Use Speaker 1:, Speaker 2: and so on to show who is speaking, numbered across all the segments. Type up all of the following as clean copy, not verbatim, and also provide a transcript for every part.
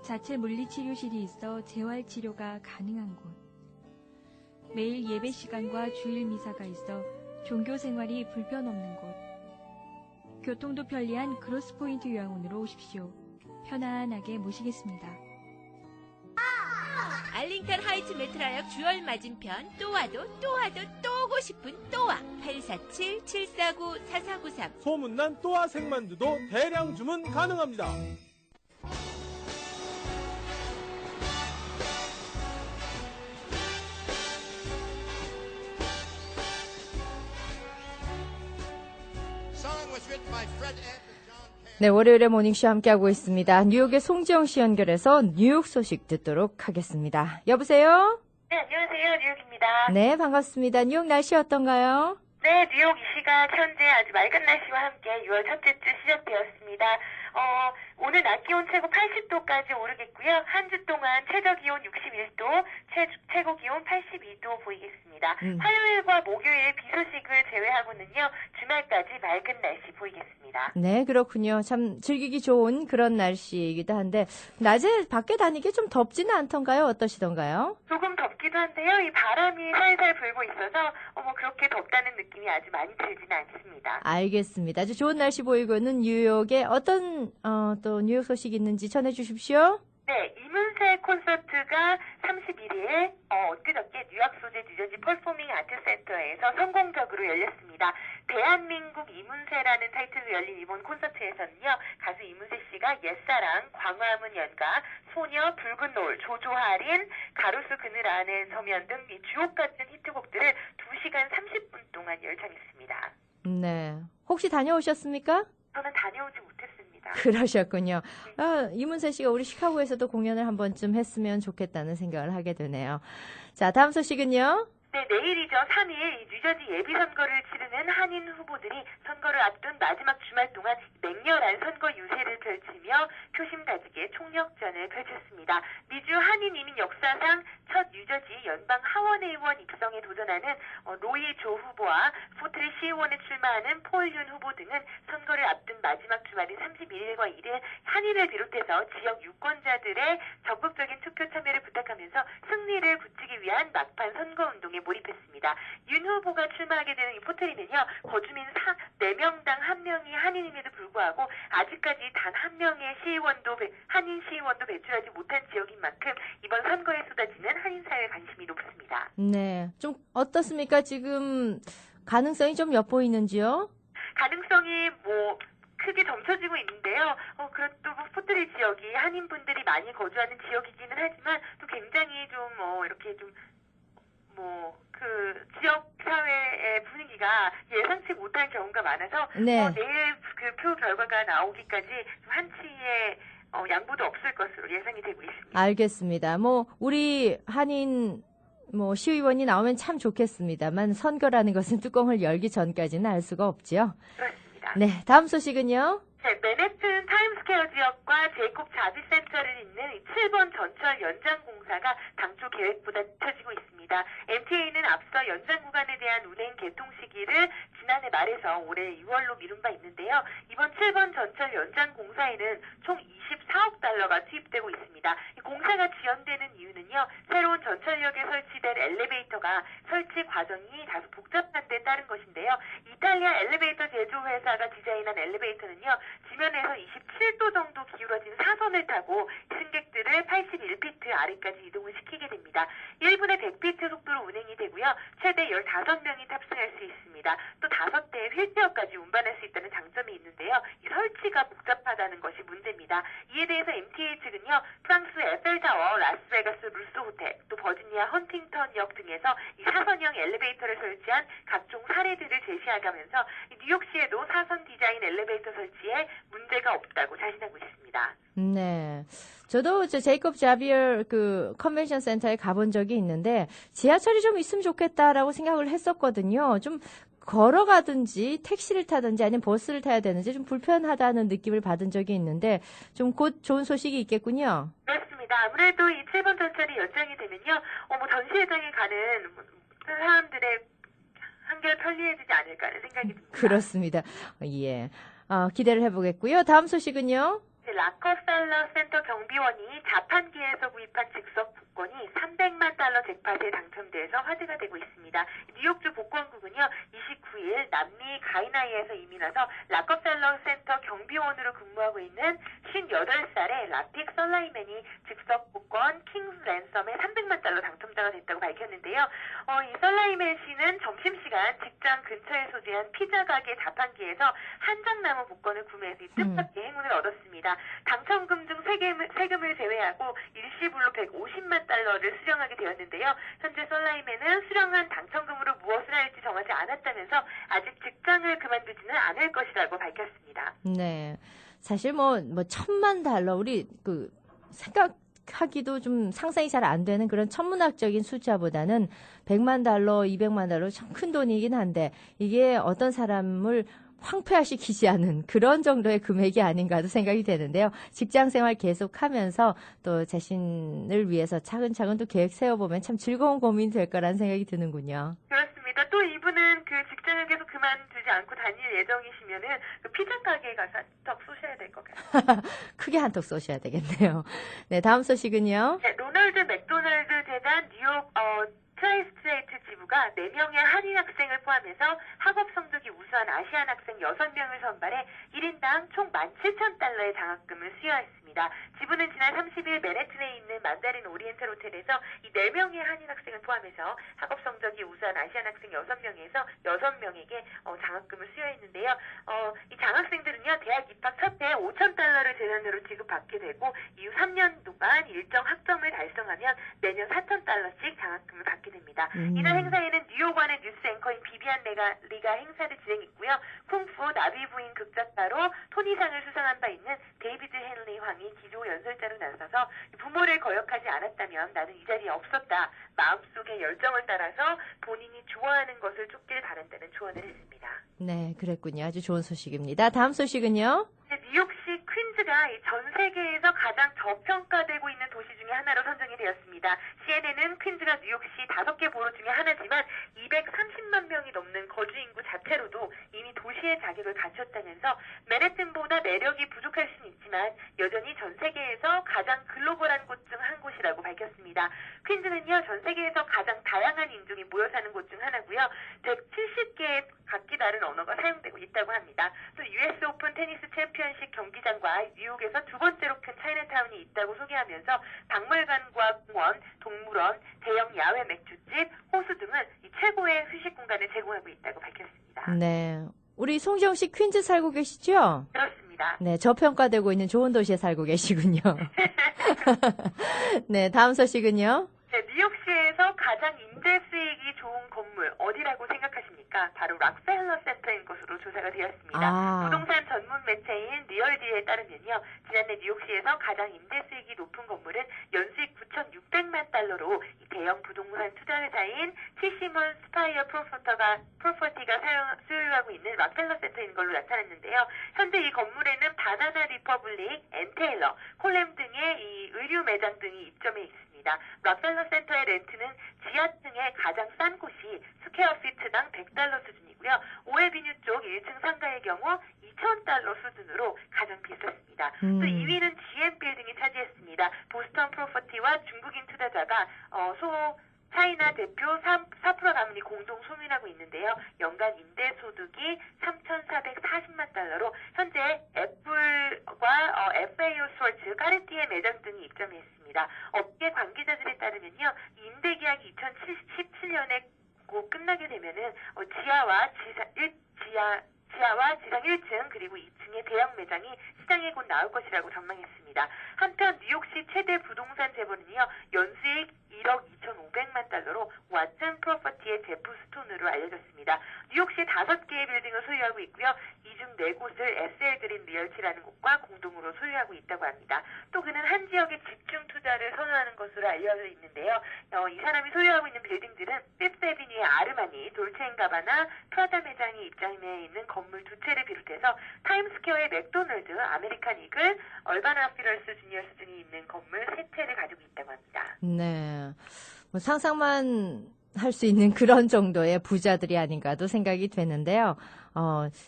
Speaker 1: 자체 물리치료실이 있어 재활치료가 가능한 곳. 매일 예배 시간과 주일 미사가 있어 종교 생활이 불편 없는 곳. 교통도 편리한 크로스포인트 요양원으로 오십시오. 편안하게 모시겠습니다.
Speaker 2: 알링턴 하이츠 메트라역 주얼 맞은편 또 와도 또 오고 싶은 또와 847-749-4493
Speaker 3: 소문난 또와 생만두도 대량 주문 가능합니다.
Speaker 4: 네, 월요일에 모닝쇼 함께하고 있습니다. 뉴욕의 송지영 씨 연결해서 뉴욕 소식 듣도록 하겠습니다. 여보세요?
Speaker 5: 네, 안녕하세요. 뉴욕입니다.
Speaker 4: 네, 반갑습니다. 뉴욕 날씨 어떤가요?
Speaker 5: 네, 뉴욕 이 시각 현재 아주 맑은 날씨와 함께 6월 첫째 주 시작되었습니다. 오늘 낮 기온 최고 80도까지 오르겠고요. 한 주 동안 최저 기온 61도, 최고 기온 82도 보이겠습니다. 화요일과 목요일 비 소식을 제외하고는요, 주말까지 맑은 날씨 보이겠습니다.
Speaker 4: 네, 그렇군요. 참 즐기기 좋은 그런 날씨이기도 한데, 낮에 밖에 다니기 좀 덥지는 않던가요? 어떠시던가요?
Speaker 5: 조금 덥기도 한데요. 이 바람이 살살 불고 있어서 그렇게 덥다는 느낌이 아주 많이 들지는 않습니다.
Speaker 4: 알겠습니다. 아주 좋은 날씨 보이고는 뉴욕에 어떤 또 뉴욕 소식이 있는지 전해주십시오.
Speaker 5: 네, 이문세 콘서트가 31일 엊그저께 뉴욕 소재 뉴저지 퍼포밍 아트 센터에서 성공적으로 열렸습니다. 대한민국 이문세라는 타이틀로 열린 이번 콘서트에서는요, 가수 이문세 씨가 옛사랑, 광화문 연가, 소녀, 붉은 노을, 조조할인, 가로수 그늘 안에 서면 등 이 주옥 같은 히트곡들을 2시간 30분 동안 열창했습니다.
Speaker 4: 네, 혹시 다녀오셨습니까?
Speaker 5: 저는 다녀오지 못했습니다.
Speaker 4: 그러셨군요. 이문세 씨가 우리 시카고에서도 공연을 한 번쯤 했으면 좋겠다는 생각을 하게 되네요. 자, 다음 소식은요?
Speaker 5: 네, 내일이죠. 3일 뉴저지 예비선거를 치르는 한인 후보들이 선거를 앞둔 마지막 주말 동안 맹렬한 선거 유세를 펼치며 표심 다지기의 총력전을 펼쳤습니다. 미주 한인 이민 역사상 첫 뉴저지 연방 하원의원 입성에 도전하는 로이 조 후보와 포트리 시의원에 출마하는 폴 윤 후보 등은 선거를 앞둔 마지막 주말인 31일과 1일 한인을 비롯해서 지역 유권자들의 적극적인 투표 참여를 부탁하면서 승리를 굳히기 위한 막판 선거운동에 몰입했습니다. 윤 후보가 출마하게 되는 이 포트리는요, 거주민 4명당 1명이 한인임에도 불구하고 아직까지 단 한 명의 한인 시의원도 배출하지 못한 지역인 만큼 이번 선거에 쏟아지는 한인 사회의 관심이 높습니다.
Speaker 4: 네, 좀 어떻습니까? 지금 가능성이 좀 엿보이는지요?
Speaker 5: 가능성이 크게 점쳐지고 있는데요. 그래도 포트리 지역이 한인분들이 많이 거주하는 지역이기는 하지만 또 굉장히 좀 이렇게 좀 그 지역 사회의 분위기가 예상치 못한 경우가 많아서
Speaker 4: 네.
Speaker 5: 내일 그 표 결과가 나오기까지 한치의 양보도 없을 것으로 예상이 되고 있습니다.
Speaker 4: 알겠습니다. 우리 한인 시의원이 나오면 참 좋겠습니다만 선거라는 것은 뚜껑을 열기 전까지는 알 수가 없지요.
Speaker 5: 그렇습니다.
Speaker 4: 네, 다음 소식은요?
Speaker 5: 네, 맨해튼 타임스퀘어 지역과 제이콥 자비 센터를 잇는 7번 전철 연장 공사가 당초 계획보다 늦춰지고 있습니다. MTA는 앞서 연장 구간에 대한 운행 개통 시기를 지난해 말에서 올해 6월로 미룬 바 있는데요. 이번 7번 전철 연장 공사에는 총 24억 달러가 투입되고 있습니다. 이 공사가 지연되는 이유는요, 새로운 전철역에 설치된 엘리베이터가 설치 과정이 다소 복잡한 데 따른 것인데요. 이탈리아 엘리베이터 제조회사가 디자인한 엘리베이터는요, 지면에서 27도 정도 기울어진 사선을 타고 승객들을 81피트 아래까지 이동을 시키게 됩니다. 1분에 100피트 속도로 운행이 되고요. 최대 15명이 탑승할 수 있습니다. 또 5대의 휠체어까지 운반할 수 있다는 장점이 있는데요. 이 설치가 복잡하다는 것이 문제입니다. 이에 대해서 MTA 측은요, 프랑스 에펠타워, 라스베가스 루스 호텔, 또 버지니아 헌팅턴역 등에서 이 사선형 엘리베이터를 설치한 각종 사례들을 제시하면서 뉴욕시에도 사선 디자인 엘리베이터 설치에 문제가 없다고 자신하고 있습니다.
Speaker 4: 네. 저도 제이콥 자비어 컨벤션 센터에 가본 적이 있는데 지하철이 좀 있으면 좋겠다라고 생각을 했었거든요. 좀 걸어가든지 택시를 타든지 아니면 버스를 타야 되는지 좀 불편하다는 느낌을 받은 적이 있는데 좀 곧 좋은 소식이 있겠군요.
Speaker 5: 그렇습니다. 아무래도 이 7번 전철이 연장이 되면요, 전시회장에 가는 사람들의 한결 편리해지지 않을까 하는 생각이 듭니다.
Speaker 4: 그렇습니다. 예. 기대를 해보겠고요. 다음 소식은요?
Speaker 5: 락커펠러 센터 경비원이 자판기에서 구입한 즉석 복권이 300만 달러 잭팟에 당첨돼서 화제가 되고 있습니다. 뉴욕주 복권국은요, 29일 남미 가이나이에서 이민 와서 락커펠러 센터 경비원으로 근무하고 있는 58살의 라픽 설라이맨이 즉석 복권 킹스 랜섬에 300만 달러 당첨자가 됐다고 밝혔는데요. 이 설라이맨 씨는 점심시간 직장 근처에 소재한 피자 가게 자판기에서 한 장 남은 복권을 구매해서 이 뜻밖의 행운을 얻었습니다. 당첨금 중 세금을 제외하고 일시불로 150만 달러를 수령하게 되었는데요. 현재 설라이맨은 수령한 당첨금으로 무엇을 할지 정하지 않았다면서 아직 직장을 그만두지는 않을 것이라고 밝혔습니다.
Speaker 4: 네. 사실 뭐 1,000만 달러, 우리 생각하기도 좀 상상이 잘 안 되는 그런 천문학적인 숫자보다는 100만 달러, 200만 달러 참 큰 돈이긴 한데, 이게 어떤 사람을 황폐화시키지 않은 그런 정도의 금액이 아닌가도 생각이 되는데요. 직장 생활 계속하면서 또 자신을 위해서 차근차근 또 계획 세워보면 참 즐거운 고민이 될 거라는 생각이 드는군요.
Speaker 5: 그렇습니다. 또 이분은 그 직장을 계속 그만두지 않고 다닐 예정이시면은 그 피자 가게에 가서 한턱 쏘셔야 될 것 같아요.
Speaker 4: 크게 한턱 쏘셔야 되겠네요. 네, 다음 소식은요.
Speaker 5: 네, 로널드 맥도날드 재단 뉴욕 트라이스트레이트 지부가 4명의 한인 학생을 포함해서 학업 성적이 우수한 아시안 학생 6명을 선발해 1인당 총 17,000달러의 장학금을 수여했습니다. 지부는 지난 30일 맨해튼에 있는 만다린 오리엔탈 호텔에서 이 4명의 한인 학생을 포함해서 학업 성적이 우수한 아시안 학생 6명에서 6명에게 장학금을 수여했는데요. 이 장학생들은요, 대학 입학 첫 해 5,000달러를 재단으로 지급받게 되고 이후 3년 동안 일정 학점을 달성하면 매년 4,000달러씩 장학금을 받게 됩니다. 이날 행사에는 뉴욕원의 뉴스 앵커인 비비안 리가 행사를 진행했고요. 쿵푸 나비 부인 극작가로 토니상을 수상한 바 있는 데이비드 헨리 황이 기조 연설자로 나서서 부모를 거역하지 않았다면 나는 이 자리에 없었다. 마음속의 열정을 따라서 본인이 좋아하는 것을 쫓길 바란다는 조언을 했습니다.
Speaker 4: 네, 그랬군요. 아주 좋은 소식입니다. 다음 소식은요.
Speaker 5: 뉴욕시 퀸즈가 전 세계에서 가장 저평가되고 있는 도시 중에 하나로 선정이 되었습니다. CNN은 퀸즈가 뉴욕시 5개 보로 중에 하나지만 230만 명이 넘는 거주 인구 자체로도 이미 도시의 자격을 갖췄다면서 맨해튼보다 매력이 부족할 수는 있지만 여전히 전 세계에서 가장 글로벌한 곳 중 한 곳이라고 밝혔습니다. 퀸즈는요, 전 세계에서 가장 다양한 인종이 모여 사는 곳 중 하나고요. 170개의 각기 다른 언어가 사용되고 있다고 합니다. 또 US 오픈 테니스 챔피언십 경기장과 뉴욕에서 두 번째로 큰 차이나타운이 있다고 소개하면서 박물관과 공원, 동물원, 대형 야외 맥주집, 호수 등은 이 최고의 휴식 공간을 제공하고 있다고 밝혔습니다.
Speaker 4: 네. 우리 송정 씨 퀸즈 살고 계시죠?
Speaker 5: 그렇습니다.
Speaker 4: 네, 저평가되고 있는 좋은 도시에 살고 계시군요. 네, 다음 소식은요.
Speaker 5: 네, 뉴욕시에서 가장 임대 수익이 좋은 건물 어디라고 생각하십니까? 바로 락펠러 센터인 것으로 조사가 되었습니다. 부동산 전문 매체인 리얼디에 따르면요, 지난해 뉴욕시에서 가장 임대 수익이 높은 건물은 연수익 9,600만 달러로 이 대형 부동산 투자 회사인 티시몬 스파이어 프로퍼티가 소유하고 있는 락펠러 센터인 걸로 나타났는데요. 현재 이 건물에는 바나나 리퍼블릭, 엔테일러, 콜렘 등의 이 의류 매장 등이 입점해 있습니다. 락펠러 센터의 렌트는 지하층의 가장 싼 곳이 스퀘어피트당 100달러 수준이고요. 오에비뉴 쪽 1층 상가의 경우 2,000달러 수준으로 가장 비쌌습니다. 또 2위는 GM 빌딩이 차지했습니다. 보스턴 프로퍼티와 중국인 투자자가 차이나 대표 4% 가문이 공동 소유하고 있는데요. 연간 임대 소득이 3,440만 달러로 현재 애플과 FAO 스월츠, 까르띠에 매장 등이 입점해 있습니다. 업계 관계자들에 따르면요, 임대 계약이 2017년에 곧 끝나게 되면은 지하와 지상 1층 그리고 2층의 대형 매장이 시장에 곧 나올 것이라고 전망했습니다. 한편 뉴욕시 최대 부동산 재벌은요, 연수익 1억 2,500만 달러로 왓슨 프로퍼티의 제프 스톤으로 알려졌습니다. 뉴욕시 5개의 빌딩을 소유하고 있고요. 이 중 4곳을 SL 그린 리얼티라는 곳과 공동으로 소유하고 있다고 합니다. 또 그는 한 지역에 집중 투자를 선호하는 것으로 알려져 있는데요. 이 사람이 소유하고 있는 빌딩들은 피프스 애비뉴의 아르마니, 돌체앤가바나, 프라다 매장이 입점해 있는 건물 2채를 비롯해서 타임스퀘어의 맥도널드, 아메리칸 이글, 얼바나 피럴스 주니어스 등이 있는 건물 3채를 가지고 있다고 합니다.
Speaker 4: 네. 뭐 상상만 할 수 있는 그런 정도의 부자들이 아닌가도 생각이 되는데요.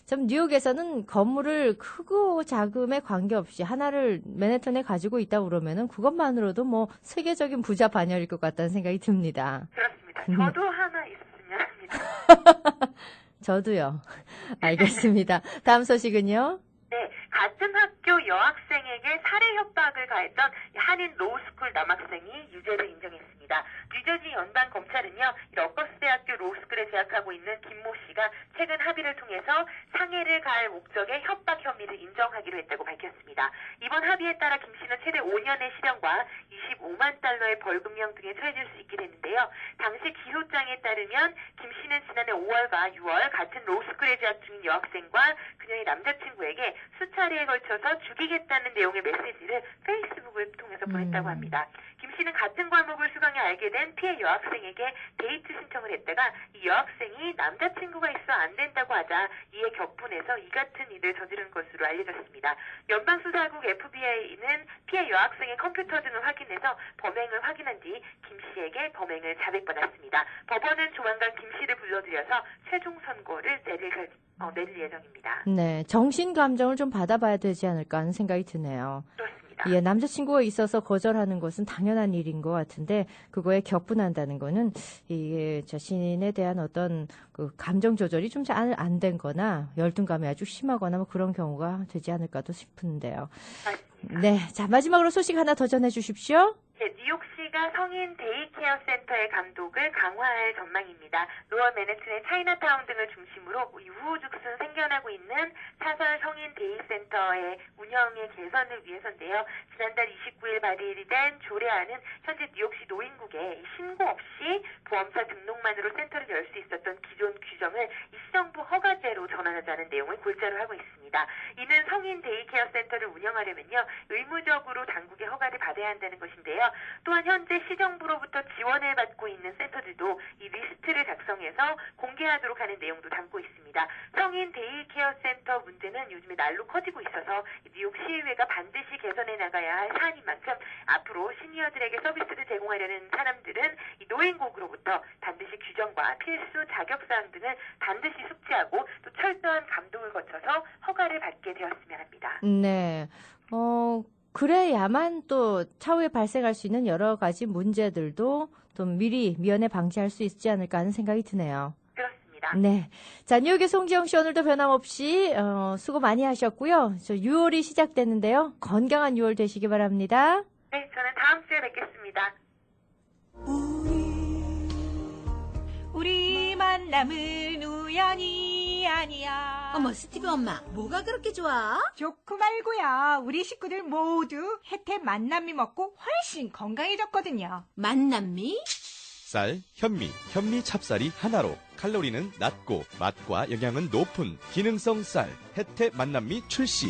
Speaker 4: 좀 뉴욕에서는 건물을 크고 작음에 관계없이 하나를 맨해튼에 가지고 있다 그러면은 그것만으로도 뭐 세계적인 부자 반열일 것 같다는 생각이 듭니다.
Speaker 5: 그렇습니다. 저도 하나 있었으면 합니다.
Speaker 4: 저도요. 알겠습니다. 다음 소식은요?
Speaker 5: 네, 같은 학교 여학생에게 살해 협박을 가했던 한인 로스쿨 남학생이 유죄를 인정했습니다. 뉴저지 연방 검찰은요, 러커스 대학교 로스쿨에 재학하고 있는 김모 씨가 최근 합의를 통해서 상해를 가할 목적의 협박 혐의를 인정하기로 했다고 밝혔습니다. 이번 합의에 따라 김 씨는 최대 5년의 실형과 25만 달러의 벌금형 등에 처해질 수 있게 됐는데요. 당시 기소장에 따르면 김 씨는 지난해 5월과 6월 같은 로스쿨에 재학 중인 여학생과 그녀의 남자친구에게 수차례에 걸쳐서 죽이겠다는 내용의 메시지를 페이스북을 통해서 보냈다고 합니다. 김 씨는 같은 과목을 수강해 알게 된 피해 여학생에게 데이트 신청을 했다가 이 여학생이 남자친구가 있어 안 된다고 하자 이에 격분해서 이 같은 일을 저지른 것으로 알려졌습니다. 연방수사국 FBI는 피해 여학생의 컴퓨터 등을 확인해서 범행을 확인한 뒤 김 씨에게 범행을 자백받았습니다. 법원은 조만간 김 씨를 불러들여서 최종 선고를 내릴 예정입니다.
Speaker 4: 네, 정신 감정을 좀 받아봐야 되지 않을까 하는 생각이 드네요.
Speaker 5: 그렇습니다.
Speaker 4: 예, 남자친구가 있어서 거절하는 것은 당연한 일인 것 같은데 그거에 격분한다는 거는 이게 자신에 대한 어떤 그 감정 조절이 좀 잘 안 된 거나 열등감이 아주 심하거나 뭐 그런 경우가 되지 않을까도 싶은데요.
Speaker 5: 맞습니다.
Speaker 4: 네, 자 마지막으로 소식 하나 더 전해 주십시오.
Speaker 5: 네, 뉴욕시가 성인 데이케어 센터의 감독을 강화할 전망입니다. 로어 맨해튼의 차이나타운 등을 중심으로 우후죽순 생겨나고 있는 사설 성인 데이센터의 운영의 개선을 위해서인데요. 지난달 29일 발의된 조례안은 현재 뉴욕시 노인국에 신고 없이 보험사 등록만으로 센터를 열 수 있었던 기존 규정을 시정부 허가제로 전환하자는 내용을 골자로 하고 있습니다. 이는 성인 데이케어 센터를 운영하려면요, 의무적으로 당국의 허가를 받아야 한다는 것인데요. 또한 현재 시정부로부터 지원을 받고 있는 센터들도 이 리스트를 작성해서 공개하도록 하는 내용도 담고 있습니다. 성인 데이케어 센터 문제는 요즘에 날로 커지고 있어서 뉴욕 시의회가 반드시 개선해 나가야 할 사안인 만큼 앞으로 시니어들에게 서비스를 제공하려는 사람들은 이 노인국으로부터 반드시 규정과 필수 자격사항 등을 반드시 숙지하고 또 철저한 감독을 거쳐서 허가를 받게 되었으면 합니다.
Speaker 4: 네, 그래야만 또 차후에 발생할 수 있는 여러 가지 문제들도 좀 미리 미연에 방지할 수 있지 않을까 하는 생각이 드네요.
Speaker 5: 그렇습니다.
Speaker 4: 네. 자, 뉴욕의 송지영 씨 오늘도 변함없이 수고 많이 하셨고요. 저 6월이 시작됐는데요. 건강한 6월 되시기 바랍니다.
Speaker 5: 네, 저는 다음 주에 뵙겠습니다.
Speaker 2: 우리 만남은 우연이 아니야.
Speaker 6: 어머, 스티브 엄마, 뭐가 그렇게 좋아?
Speaker 7: 좋고 말고야 우리 식구들 모두 혜태 만남미 먹고 훨씬 건강해졌거든요.
Speaker 6: 만남미?
Speaker 8: 쌀, 현미 찹쌀이 하나로 칼로리는 낮고 맛과 영양은 높은 기능성 쌀 혜태 만남미 출시.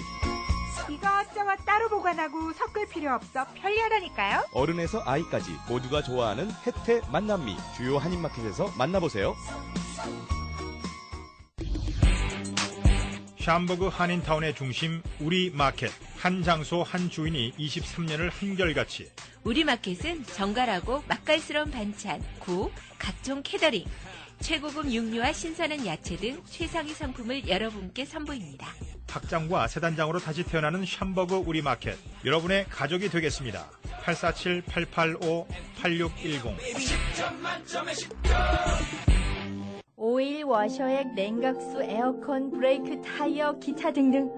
Speaker 7: 이것저것 따로 보관하고 섞을 필요 없어 편리하다니까요.
Speaker 8: 어른에서 아이까지 모두가 좋아하는 혜태 만남미 주요 한인마켓에서 만나보세요.
Speaker 9: 샴버그 한인타운의 중심 우리 마켓. 한 장소 한 주인이 23년을 한결같이.
Speaker 2: 우리 마켓은 정갈하고 맛깔스러운 반찬, 국, 각종 캐더링, 최고급 육류와 신선한 야채 등 최상위 상품을 여러분께 선보입니다.
Speaker 9: 학장과 세단장으로 다시 태어나는 샴버그 우리 마켓. 여러분의 가족이 되겠습니다. 847-885-8610.
Speaker 4: 오일, 워셔액, 냉각수, 에어컨, 브레이크, 타이어, 기타 등등.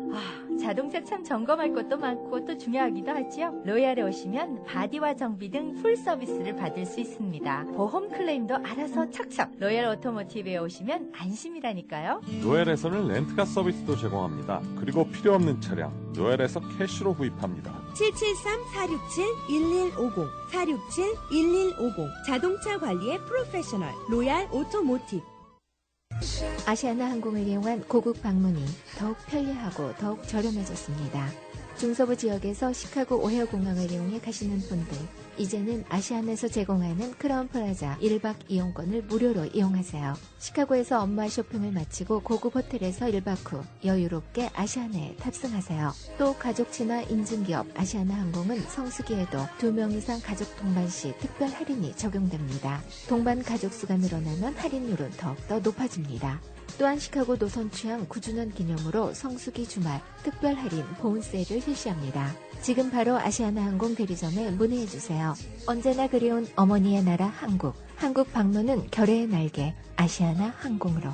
Speaker 4: 자동차 참 점검할 것도 많고 또 중요하기도 하지요. 로얄에 오시면 바디와 정비 등 풀 서비스를 받을 수 있습니다. 보험 클레임도 알아서 척척. 로얄 오토모티브에 오시면 안심이라니까요.
Speaker 10: 노엘에서는 렌트카 서비스도 제공합니다. 그리고 필요 없는 차량 노엘에서 캐시로 구입합니다.
Speaker 11: 773-467-1150 467-1150 자동차 관리의 프로페셔널 로얄 오토모티브.
Speaker 12: 아시아나 항공을 이용한 고국 방문이 더욱 편리하고 더욱 저렴해졌습니다. 중서부 지역에서 시카고 오헤어 공항을 이용해 가시는 분들, 이제는 아시안에서 제공하는 크라운 플라자 1박 이용권을 무료로 이용하세요. 시카고에서 업무와 쇼핑을 마치고 고급 호텔에서 1박 후 여유롭게 아시아나에 탑승하세요. 또 가족 친화 인증기업 아시아나 항공은 성수기에도 2명 이상 가족 동반 시 특별 할인이 적용됩니다. 동반 가족 수가 늘어나면 할인율은 더욱더 높아집니다. 또한 시카고 노선 취향 9주년 기념으로 성수기 주말 특별 할인 보온 세일을 실시합니다. 지금 바로 아시아나 항공 대리점에 문의해주세요. 언제나 그리운 어머니의 나라 한국. 한국 방문은 결의의 날개 아시아나 항공으로.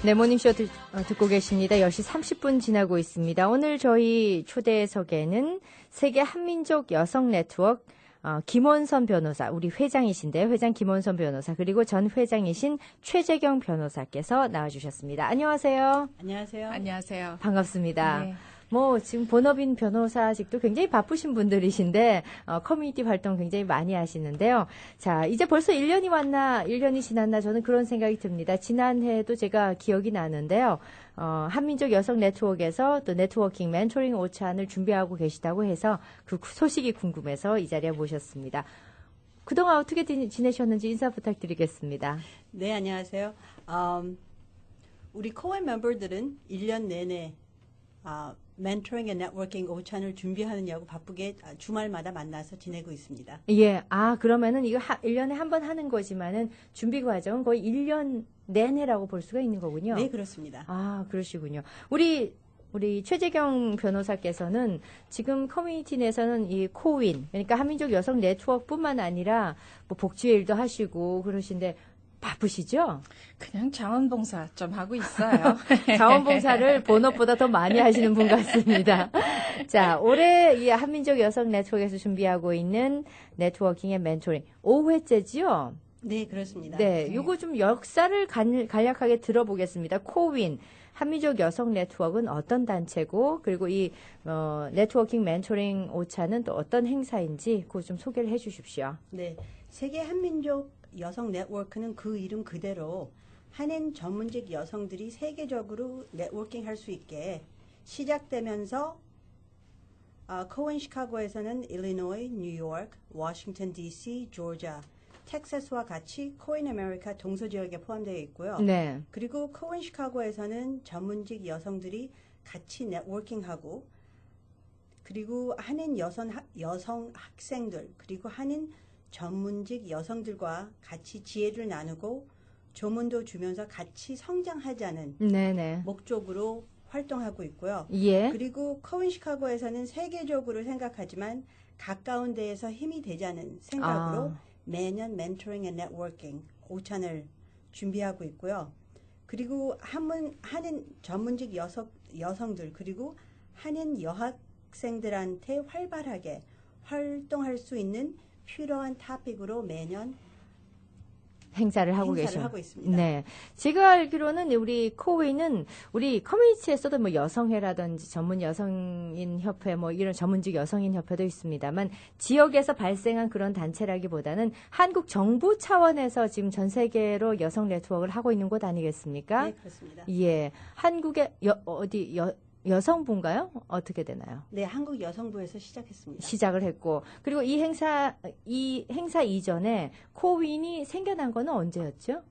Speaker 4: 네, 모닝쇼 듣고 계십니다. 10시 30분 지나고 있습니다. 오늘 저희 초대석에는 세계 한민족 여성 네트워크 김원선 변호사, 우리 회장이신데요. 회장 김원선 변호사, 그리고 전 회장이신 최재경 변호사께서 나와주셨습니다. 안녕하세요.
Speaker 13: 안녕하세요.
Speaker 2: 안녕하세요.
Speaker 4: 반갑습니다.
Speaker 2: 네.
Speaker 4: 지금 본업인 변호사직도 굉장히 바쁘신 분들이신데, 커뮤니티 활동 굉장히 많이 하시는데요. 자, 이제 벌써 1년이 지났나 저는 그런 생각이 듭니다. 지난해에도 제가 기억이 나는데요. 한민족 여성 네트워크에서 또 네트워킹 멘토링 오찬을 준비하고 계시다고 해서 그 소식이 궁금해서 이 자리에 모셨습니다. 그동안 어떻게 지내셨는지 인사 부탁드리겠습니다.
Speaker 13: 네, 안녕하세요. 우리 코어 멤버들은 1년 내내 멘토링 앤 네트워킹 오찬을 준비하느냐고 바쁘게 주말마다 만나서 지내고 있습니다.
Speaker 4: 예, 그러면은 이거 1년에 한 번 하는 거지만은 준비 과정은 거의 1년 내내라고 볼 수가 있는 거군요.
Speaker 13: 네, 그렇습니다.
Speaker 4: 그러시군요. 우리 최재경 변호사께서는 지금 커뮤니티 내에서는 이 코윈, 그러니까 한민족 여성 네트워크뿐만 아니라 뭐 복지의 일도 하시고 그러신데 바쁘시죠?
Speaker 14: 그냥 자원봉사 좀 하고 있어요.
Speaker 4: 자원봉사를 본업보다 더 많이 하시는 분 같습니다. 자, 올해 이 한민족 여성 네트워크에서 준비하고 있는 네트워킹의 멘토링 5회째지요?
Speaker 13: 네, 그렇습니다.
Speaker 4: 네, 요거 좀 역사를 간략하게 들어보겠습니다. 코윈, 한민족 여성 네트워크는 어떤 단체고, 그리고 이 네트워킹 멘토링 오차는 또 어떤 행사인지 그거 좀 소개를 해 주십시오.
Speaker 13: 네, 세계 한민족 여성 네트워크는 그 이름 그대로 한인 전문직 여성들이 세계적으로 네트워킹 할 수 있게 시작되면서 코엔 시카고에서는 일리노이, 뉴욕, 워싱턴 DC, 조지아, 텍사스와 같이 코엔 아메리카 동서지역에 포함되어 있고요.
Speaker 4: 네.
Speaker 13: 그리고 코엔 시카고에서는 전문직 여성들이 같이 네트워킹하고, 그리고 한인 여성 학생들, 그리고 한인 전문직 여성들과 같이 지혜를 나누고 조문도 주면서 같이 성장하자는
Speaker 4: 네네.
Speaker 13: 목적으로 활동하고 있고요.
Speaker 4: 예.
Speaker 13: 그리고 코엔 시카고에서는 세계적으로 생각하지만 가까운 데에서 힘이 되자는 생각으로 매년 멘토링 앤 네트워킹 오찬을 준비하고 있고요. 그리고 한인 전문직 여성들, 그리고 한인 여학생들한테 활발하게 활동할 수 있는 필요한 토픽으로 매년
Speaker 4: 행사를 하고
Speaker 13: 있습니다.
Speaker 4: 네. 제가 알기로는 우리 코웨이는 우리 커뮤니티에서도 뭐 여성회라든지 전문 여성인 협회 뭐 이런 전문직 여성인 협회도 있습니다만 지역에서 발생한 그런 단체라기보다는 한국 정부 차원에서 지금 전 세계로 여성 네트워크를 하고 있는 곳 아니겠습니까?
Speaker 13: 네, 그렇습니다.
Speaker 4: 예. 한국의 여성부인가요? 어떻게 되나요?
Speaker 13: 네, 한국 여성부에서 시작했습니다.
Speaker 4: 시작을 했고, 그리고 이 행사 이전에 코윈이 생겨난 거는 언제였죠?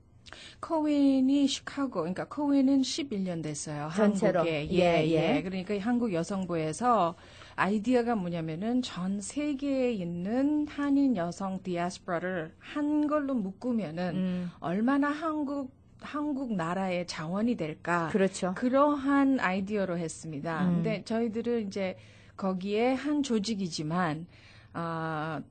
Speaker 14: 코윈이 시카고, 그러니까 코윈은 11년 됐어요.
Speaker 4: 전체로.
Speaker 14: 한국에.
Speaker 4: 예.
Speaker 14: 그러니까 한국 여성부에서 아이디어가 뭐냐면은 전 세계에 있는 한인 여성 디아스포라를 한 걸로 묶으면은 얼마나 한국 나라의 자원이 될까?
Speaker 4: 그렇죠.
Speaker 14: 그러한 아이디어로 했습니다. 근데 저희들은 이제 거기에 한 조직이지만,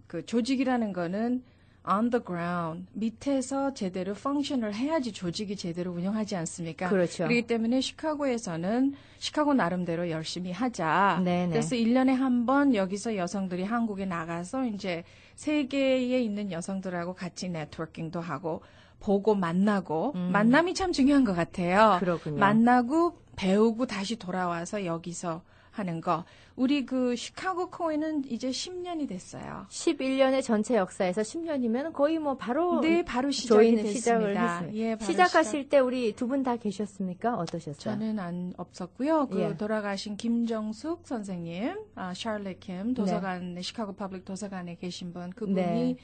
Speaker 14: 그 조직이라는 거는 on the ground, 밑에서 제대로 펑션을 해야지 조직이 제대로 운영하지 않습니까?
Speaker 4: 그렇죠.
Speaker 14: 그렇기 때문에 시카고에서는 시카고 나름대로 열심히 하자.
Speaker 4: 네네.
Speaker 14: 그래서 1년에 한 번 여기서 여성들이 한국에 나가서 이제 세계에 있는 여성들하고 같이 네트워킹도 하고 보고 만나고 만남이 참 중요한 것 같아요.
Speaker 4: 그렇군요.
Speaker 14: 만나고 배우고 다시 돌아와서 여기서 하는 거. 우리 그 시카고 코인은 이제 10년이 됐어요.
Speaker 4: 11년의 전체 역사에서 10년이면 거의 뭐 바로
Speaker 14: 네, 바로 시작이 됐습니다.
Speaker 4: 시작을 했습니다.
Speaker 14: 예, 바로
Speaker 4: 시작하실 때 우리 두 분 다 계셨습니까? 어떠셨어요?
Speaker 14: 저는 없었고요. 그
Speaker 4: 예.
Speaker 14: 돌아가신 김정숙 선생님, 샬럿 킴 도서관 시카고 퍼블릭 도서관에 계신 분 그분이
Speaker 4: 네.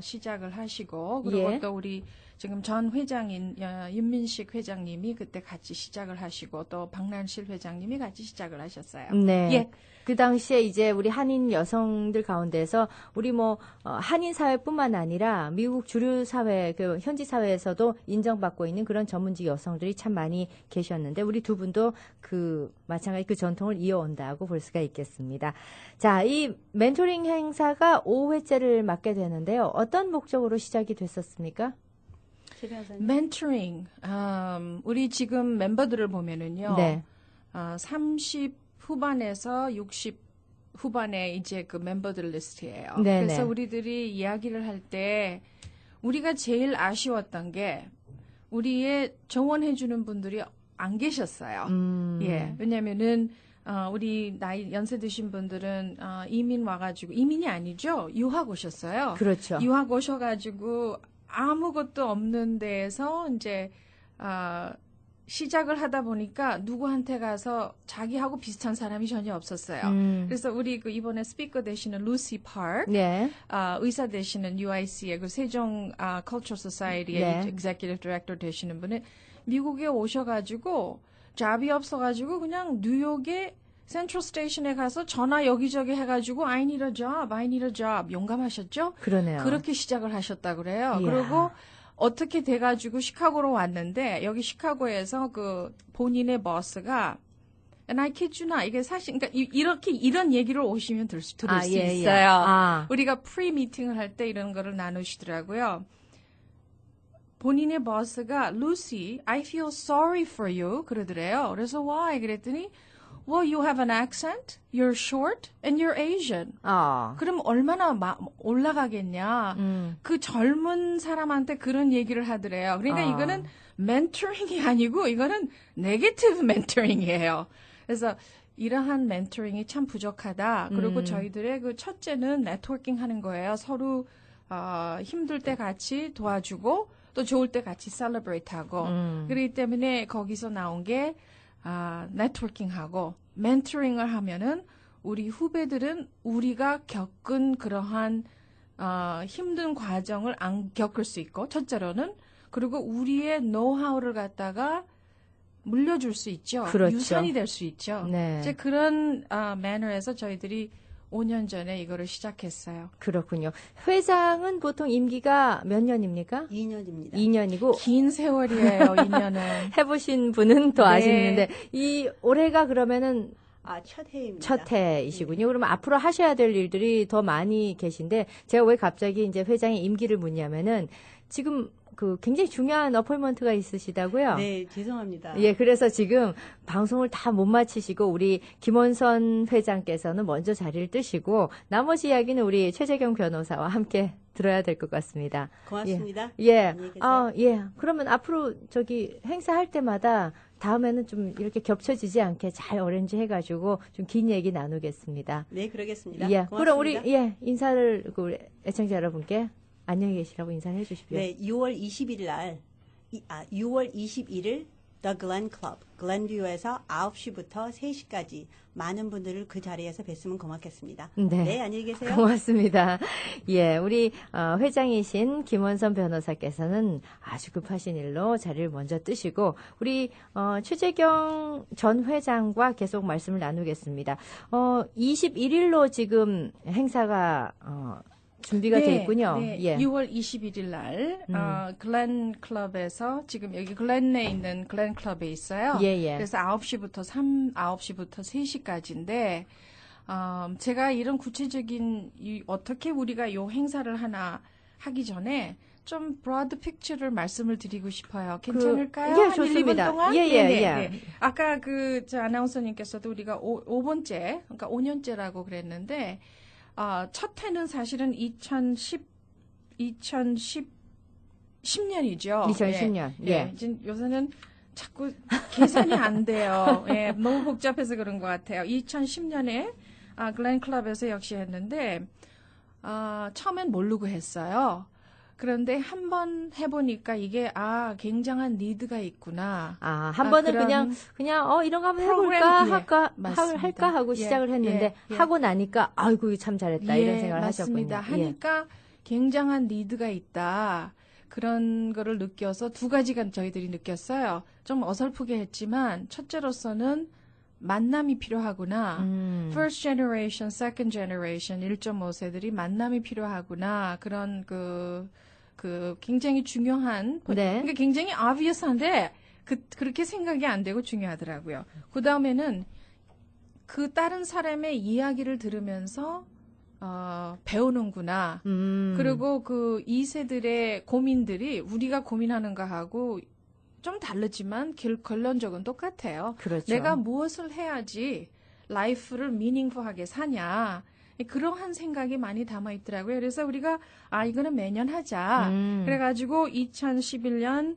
Speaker 14: 시작을 하시고 그리고
Speaker 4: 예.
Speaker 14: 또 우리 지금 전 회장인 윤민식 회장님이 그때 같이 시작을 하시고 또 박난실 회장님이 같이 시작을 하셨어요.
Speaker 4: 네.
Speaker 14: 예.
Speaker 4: 그 당시에 이제 우리 한인 여성들 가운데서 우리 뭐 한인 사회뿐만 아니라 미국 주류 사회 그 현지 사회에서도 인정받고 있는 그런 전문직 여성들이 참 많이 계셨는데 우리 두 분도 그 마찬가지 그 전통을 이어온다고 볼 수가 있겠습니다. 자, 이 멘토링 행사가 5회째를 맡게 되는데요. 어떤 목적으로 시작이 됐었습니까?
Speaker 14: 멘토링. 우리 지금 멤버들을 보면은요.
Speaker 4: 네.
Speaker 14: 30 후반에서 60 후반에 이제 그 멤버들 리스트예요.
Speaker 4: 네네.
Speaker 14: 그래서 우리들이 이야기를 할 때 우리가 제일 아쉬웠던 게 우리의 정원해주는 분들이 안 계셨어요. 예. 왜냐면은 우리 연세 드신 분들은 이민 와가지고 이민이 아니죠. 유학 오셨어요.
Speaker 4: 그렇죠.
Speaker 14: 유학 오셔가지고 아무것도 없는 데에서 이제 시작을 하다 보니까 누구한테 가서 자기하고 비슷한 사람이 전혀 없었어요. 그래서 우리 그 이번에 스피커 되시는 루시 파크,
Speaker 4: 네.
Speaker 14: 의사 되시는 UIC의 그 세종 Cultural Society의
Speaker 4: 네.
Speaker 14: Executive Director 되시는 분은 미국에 오셔가지고 잡이 없어가지고 그냥 뉴욕의 센트럴 스테이션에 가서 전화 여기저기 해가지고 I need a job 용감하셨죠?
Speaker 4: 그러네요.
Speaker 14: 그렇게 시작을 하셨다 그래요.
Speaker 4: 이야.
Speaker 14: 그리고 어떻게 돼가지고 시카고로 왔는데 여기 시카고에서 그 본인의 버스가 And I kid you not. 이게 사실 그러니까 이런 얘기를 오시면 들을 수
Speaker 4: 예.
Speaker 14: 있어요. 우리가 프리 미팅을 할 때 이런 거를 나누시더라고요. 본인의 버스가 Lucy, I feel sorry for you 그러더래요. 그래서 why? 그랬더니 Well, you have an accent, you're short, and you're Asian. 그럼 얼마나 올라가겠냐. 그 젊은 사람한테 그런 얘기를 하더래요. 그러니까 이거는 멘토링이 아니고 이거는 네게티브 멘토링이에요. 그래서 이러한 멘토링이 참 부족하다. 그리고 저희들의 그 첫째는 네트워킹 하는 거예요. 서로 힘들 때 같이 도와주고 또 좋을 때 같이 셀러브레이트 하고. 그렇기 때문에 거기서 나온 게 네트워킹하고 멘토링을 하면은 우리 후배들은 우리가 겪은 그러한 힘든 과정을 안 겪을 수 있고 첫째로는 그리고 우리의 노하우를 갖다가 물려줄 수 있죠.
Speaker 4: 그렇죠.
Speaker 14: 유산이 될 수 있죠.
Speaker 4: 네.
Speaker 14: 이제 그런 매너에서 저희들이 5년 전에 이거를 시작했어요.
Speaker 4: 그렇군요. 회장은 보통 임기가 몇 년입니까?
Speaker 13: 2년입니다.
Speaker 4: 2년이고
Speaker 14: 긴 세월이에요. 2년은.
Speaker 4: 해보신 분은 또
Speaker 14: 네.
Speaker 4: 아시는데 이 올해가 그러면은
Speaker 13: 첫 해입니다.
Speaker 4: 첫 해이시군요. 그러면 앞으로 하셔야 될 일들이 더 많이 계신데 제가 왜 갑자기 이제 회장의 임기를 묻냐면은 지금 그 굉장히 중요한 어포인먼트가 있으시다고요?
Speaker 13: 네, 죄송합니다.
Speaker 4: 예, 그래서 지금 방송을 다 못 마치시고 우리 김원선 회장께서는 먼저 자리를 뜨시고 나머지 이야기는 우리 최재경 변호사와 함께 들어야 될 것 같습니다.
Speaker 13: 고맙습니다.
Speaker 4: 예.
Speaker 13: 안녕히 계세요.
Speaker 4: 예. 그러면 앞으로 저기 행사할 때마다 다음에는 좀 이렇게 겹쳐지지 않게 잘 어렌지 해가지고 좀 긴 얘기 나누겠습니다.
Speaker 13: 네, 그러겠습니다.
Speaker 4: 예.
Speaker 13: 고맙습니다.
Speaker 4: 그럼 우리 인사를 그 우리 애청자 여러분께 안녕히 계시라고 인사를 해주십시오.
Speaker 13: 네, 6월 21일 날, 6월 21일 The Glen Club, 글렌뷰에서 9시부터 3시까지 많은 분들을 그 자리에서 뵀으면 고맙겠습니다. 네, 안녕히 계세요.
Speaker 4: 고맙습니다. 예, 우리 회장이신 김원선 변호사께서는 아주 급하신 일로 자리를 먼저 뜨시고 우리 최재경 전 회장과 계속 말씀을 나누겠습니다. 21일로 지금 행사가 준비가 돼 있군요.
Speaker 14: 네,
Speaker 4: 예.
Speaker 14: 6월 21일 날 글렌 클럽에서 지금 여기 글렌에 있는 글렌 클럽에 있어요.
Speaker 4: 예.
Speaker 14: 그래서 9시부터 3시부터 3시까지인데 제가 이런 구체적인 어떻게 우리가 요 행사를 하나 하기 전에 좀 브로드 픽처를 말씀을 드리고 싶어요. 괜찮을까요?
Speaker 4: 예, 좋습니다.
Speaker 14: 1, 2분 동안?
Speaker 4: 예.
Speaker 14: 아까 저 아나운서님께서도 우리가 5번째, 그러니까 5년째라고 그랬는데 첫 해는 사실은 10년이죠.
Speaker 4: 2010년. 예.
Speaker 14: 요새는 자꾸 계산이 안 돼요. 예, 너무 복잡해서 그런 것 같아요. 2010년에 글렌 클럽에서 역시 했는데 처음엔 모르고 했어요. 그런데 한 번 해보니까 이게 굉장한 니드가 있구나.
Speaker 4: 한 번은 그냥 이런 거 한번 해볼까 할까 하고 시작을 했는데 하고 나니까 아이고 이거 참 잘했다 이런 생각을
Speaker 14: 맞습니다.
Speaker 4: 하셨군요.
Speaker 14: 하니까 굉장한 니드가 있다. 그런 거를 느껴서 두 가지가 저희들이 느꼈어요. 좀 어설프게 했지만 첫째로서는 만남이 필요하구나. First generation, second generation, 1.5세들이 만남이 필요하구나. 그런 굉장히 중요한, 그러니까 굉장히 obvious한데 그렇게 생각이 안 되고 중요하더라고요. 그 다음에는 그 다른 사람의 이야기를 들으면서 배우는구나. 그리고 그 2세들의 고민들이 우리가 고민하는 거하고 좀 다르지만 결론적은 똑같아요.
Speaker 4: 그렇죠.
Speaker 14: 내가 무엇을 해야지 라이프를 미닝풀하게 사냐. 그러한 생각이 많이 담아 있더라고요. 그래서 우리가 이거는 매년 하자. 그래가지고 2011년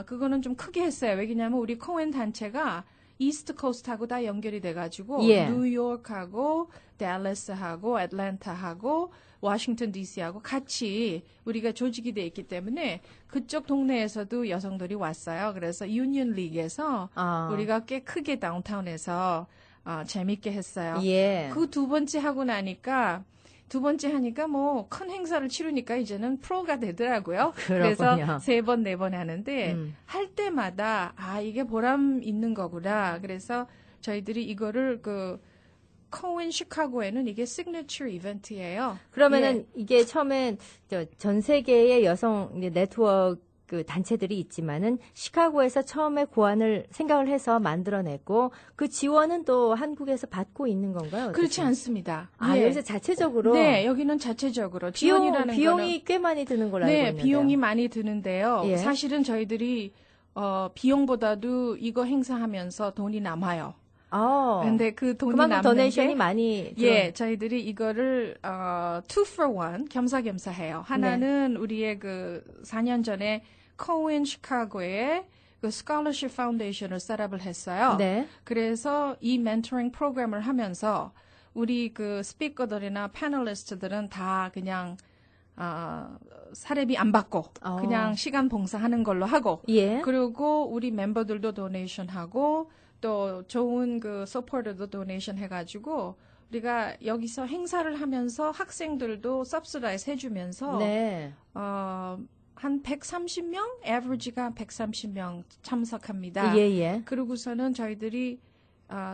Speaker 14: 그거는 좀 크게 했어요. 왜냐하면 우리 코엔 단체가 이스트 코스트하고 다 연결이 돼가지고 뉴욕하고 댈러스하고 애틀랜타하고 워싱턴 DC하고 같이 우리가 조직이 돼 있기 때문에 그쪽 동네에서도 여성들이 왔어요. 그래서 유니언 리그에서 우리가 꽤 크게 다운타운에서 재밌게 했어요. 그 두 번째 하고 나니까 두 번째 하니까 뭐 큰 행사를 치르니까 이제는 프로가 되더라고요. 그래서 3번, 4번 하는데 할 때마다 이게 보람 있는 거구나. 그래서 저희들이 이거를 코엔 시카고에는 이게 시그니처 이벤트예요.
Speaker 4: 그러면은 이게 처음엔 전 세계의 여성 네트워크 단체들이 있지만은 시카고에서 처음에 생각을 해서 만들어냈고 그 지원은 또 한국에서 받고 있는 건가요? 어떻게?
Speaker 14: 그렇지 않습니다.
Speaker 4: 여기서 자체적으로?
Speaker 14: 네, 여기는 자체적으로 지원이라는
Speaker 4: 비용이 꽤 많이 드는 걸로 알고 있는데요.
Speaker 14: 네, 비용이 많이 드는데요. 사실은 저희들이 비용보다도 이거 행사하면서 돈이 남아요. 근데 그 돈이
Speaker 4: 그만큼
Speaker 14: 남는
Speaker 4: 도네이션이
Speaker 14: 게
Speaker 4: 많이
Speaker 14: 저희들이 이거를 2 for 1 겸사겸사해요. 하나는 우리의 4년 전에 코엔 시카고에 스칼러십 파운데이션을 셋업을 했어요. 그래서 이 멘토링 프로그램을 하면서 우리 스피커들이나 패널리스트들은 다 그냥 사례비 안 받고 그냥 시간 봉사하는 걸로 하고 그리고 우리 멤버들도 도네이션 하고 또 좋은 서포터도 도네이션 해가지고 우리가 여기서 행사를 하면서 학생들도 서브시다이즈 해주면서 한 130명, 에버리지가 130명 참석합니다. 그러고서는 저희들이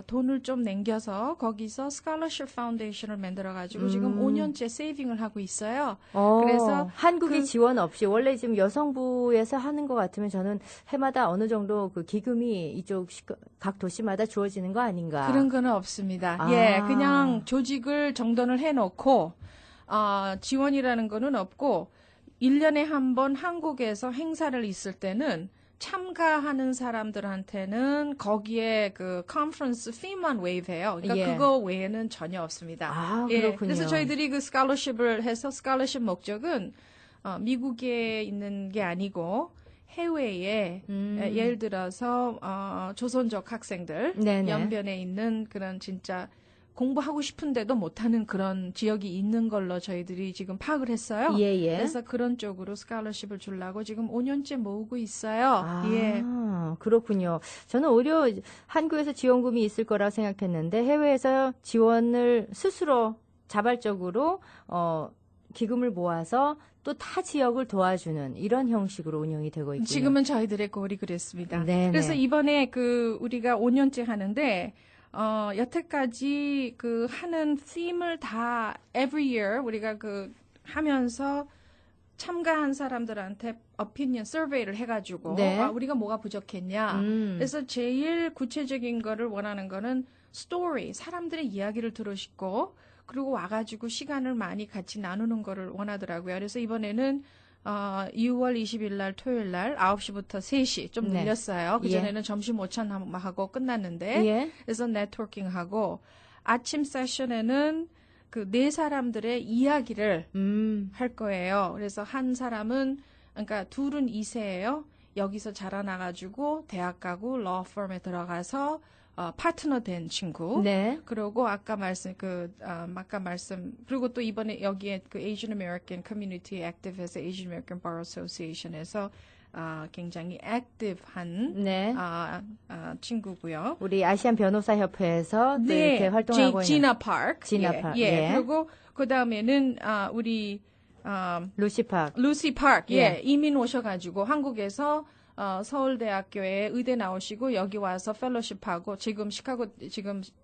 Speaker 14: 돈을 좀 남겨서 거기서 스칼러십 파운데이션을 만들어가지고 지금 5년째 세이빙을 하고 있어요. 그래서
Speaker 4: 한국이 지원 없이 원래 지금 여성부에서 하는 것 같으면 저는 해마다 어느 정도 기금이 이쪽 각 도시마다 주어지는 거 아닌가?
Speaker 14: 그런 거는 없습니다. 그냥 조직을 정돈을 해놓고 지원이라는 거는 없고 1년에 한 번 한국에서 행사를 있을 때는 참가하는 사람들한테는 거기에 컨퍼런스 피만 웨이브해요. 그러니까 그거 외에는 전혀 없습니다.
Speaker 4: 그렇군요.
Speaker 14: 그래서 저희들이 스칼러십을 해서 스칼러십 목적은 미국에 있는 게 아니고 해외에 예를 들어서 조선족 학생들 연변에 있는 그런 진짜 공부하고 싶은데도 못하는 그런 지역이 있는 걸로 저희들이 지금 파악을 했어요. 그래서 그런 쪽으로 스칼러십을 주려고 지금 5년째 모으고 있어요.
Speaker 4: 그렇군요. 저는 오히려 한국에서 지원금이 있을 거라고 생각했는데 해외에서 지원을 스스로 자발적으로 기금을 모아서 또 타 지역을 도와주는 이런 형식으로 운영이 되고 있고요.
Speaker 14: 지금은 저희들의 꼴이 그랬습니다. 그래서 이번에 우리가 5년째 하는데 여태까지 하는 theme을 다 every year 우리가 하면서 참가한 사람들한테 opinion survey를 해가지고 우리가 뭐가 부족했냐. 그래서 제일 구체적인 거를 원하는 거는 story, 사람들의 이야기를 들고 싶고 그리고 와가지고 시간을 많이 같이 나누는 거를 원하더라고요. 그래서 이번에는 6월 20일 날 토요일 날 9시부터 3시 좀 늘렸어요. 그전에는 점심 오찬하고 끝났는데 그래서 네트워킹하고 아침 세션에는 네 사람들의 이야기를 할 거예요. 그래서 한 사람은 그러니까 둘은 2세예요. 여기서 자라나가지고 대학 가고 러펌에 들어가서 파트너 된 친구.
Speaker 4: 네.
Speaker 14: 그리고 아까 말씀 그리고 또 이번에 여기에 그 Asian American Community Active에서 Asian American Bar Association에서 굉장히 액티브한
Speaker 4: 네.
Speaker 14: 친구고요.
Speaker 4: 우리 아시안 변호사 협회에서 또
Speaker 14: 네.
Speaker 4: 이렇게 활동하고 있는
Speaker 14: 지나 파크.
Speaker 4: 지나
Speaker 14: 예.
Speaker 4: 파크.
Speaker 14: 예.
Speaker 4: 예.
Speaker 14: 그리고 그 다음에는 우리
Speaker 4: 루시 파크.
Speaker 14: 루시 파크. 예.
Speaker 4: 예.
Speaker 14: 이민 오셔가지고 한국에서 서울대학교에 의대 나오시고 여기 와서 펠로십하고 지금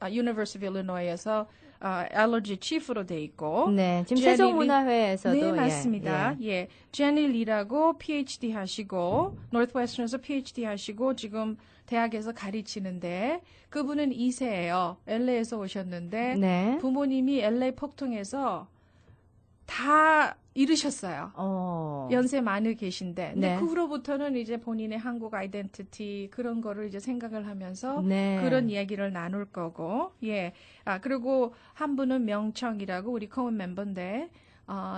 Speaker 14: University of Illinois에서 알러지 치프로 돼 있고.
Speaker 4: 네, 지금
Speaker 14: 제니 리-
Speaker 4: 세종문화회에서도
Speaker 14: 네,
Speaker 4: 예,
Speaker 14: 맞습니다. 예. 제니 리라고 PhD 하시고 노스웨스턴에서 PhD 하시고 지금 대학에서 가르치는데 그분은 2세예요. LA에서 오셨는데
Speaker 4: 네.
Speaker 14: 부모님이 LA 폭동에서 다 잃으셨어요. 연세 많이 계신데. 근데
Speaker 4: 네.
Speaker 14: 그 후로부터는 이제 본인의 한국 아이덴티티 그런 거를 이제 생각을 하면서
Speaker 4: 네.
Speaker 14: 그런 이야기를 나눌 거고. 예. 그리고 한 분은 명청이라고 우리 코언 멤버인데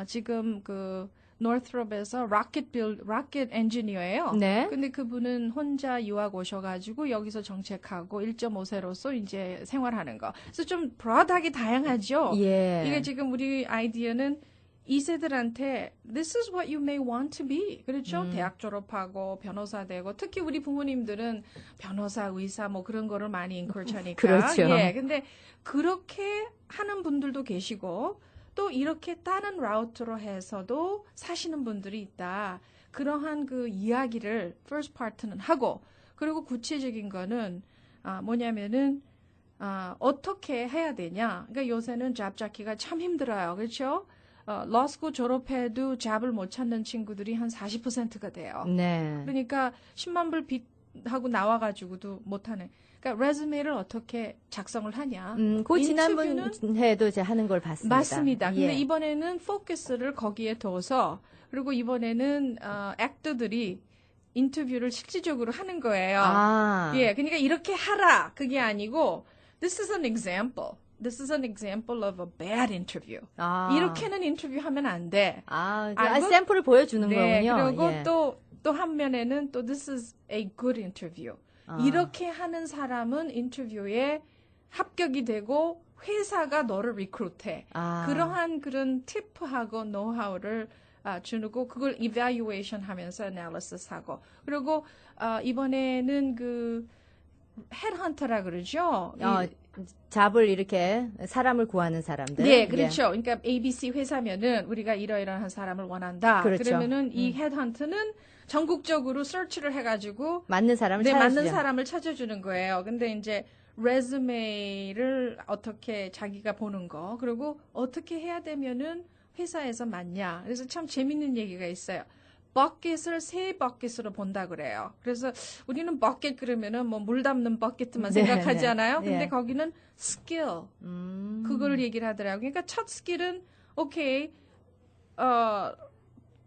Speaker 14: 지금 그 노스롭에서 로켓 엔지니어예요.
Speaker 4: 네.
Speaker 14: 근데 그분은 혼자 유학 오셔가지고 여기서 정책하고 1.5세로서 이제 생활하는 거. 그래서 좀 브로드하게 다양하죠.
Speaker 4: 예.
Speaker 14: 이게 지금 우리 아이디어는 2세들한테 This is what you may want to be. 그렇죠? 대학 졸업하고 변호사 되고 특히 우리 부모님들은 변호사, 의사 뭐 그런 거를 많이 인컬처니까.
Speaker 4: 그렇죠.
Speaker 14: 예. 근데 그렇게 하는 분들도 계시고 또 이렇게 다른 라우트로 해서도 사시는 분들이 있다. 그러한 그 이야기를 first part는 하고 그리고 구체적인 거는 뭐냐면은 어떻게 해야 되냐. 그러니까 요새는 잡 잡기가 참 힘들어요. 그렇죠? 러스쿨 졸업해도 잡을 못 찾는 친구들이 한 40%가 돼요.
Speaker 4: 네.
Speaker 14: 그러니까 10만 불 빚하고 나와가지고도 못하는. 그러니까 레즈메를 어떻게 작성을 하냐.
Speaker 4: 그 지난번에도 이제 하는 걸 봤습니다.
Speaker 14: 맞습니다. 근데
Speaker 4: 예.
Speaker 14: 이번에는 포커스를 거기에 둬서 그리고 이번에는 액터들이 인터뷰를 실질적으로 하는 거예요. 예, 그러니까 이렇게 하라 그게 아니고 This is an example. This is an example of a bad interview. 이렇게는 인터뷰하면 안 돼.
Speaker 4: 샘플을 보여주는
Speaker 14: 네,
Speaker 4: 거군요.
Speaker 14: 그리고
Speaker 4: 예.
Speaker 14: 또 한 면에는 또 This is a good interview. 이렇게 하는 사람은 인터뷰에 합격이 되고 회사가 너를 리크루트해. 그러한 그런 팁하고 노하우를 주고 그걸 evaluation 하면서 analysis 하고 그리고 이번에는 그 헤드헌터라 그러죠.
Speaker 4: 잡을 이렇게 사람을 구하는 사람들.
Speaker 14: 네, 그렇죠. 그러니까 ABC 회사면은 우리가 이러이러한 사람을 원한다.
Speaker 4: 그렇죠.
Speaker 14: 그러면은 이 헤드헌트는 전국적으로 서치를 해가지고
Speaker 4: 맞는 사람을
Speaker 14: 맞는 사람을 찾아주는 거예요. 근데 이제 레즈메를 어떻게 자기가 보는 거 그리고 어떻게 해야 되면은 회사에서 맞냐. 그래서 참 재밌는 얘기가 있어요. 버킷을 세 버킷으로 본다 그래요. 그래서 우리는 버킷 그러면은 뭐 물 담는 버킷만 생각하잖아요. 근데 거기는 스킬 그걸 얘기를 하더라고요. 그러니까 첫 스킬은 오케이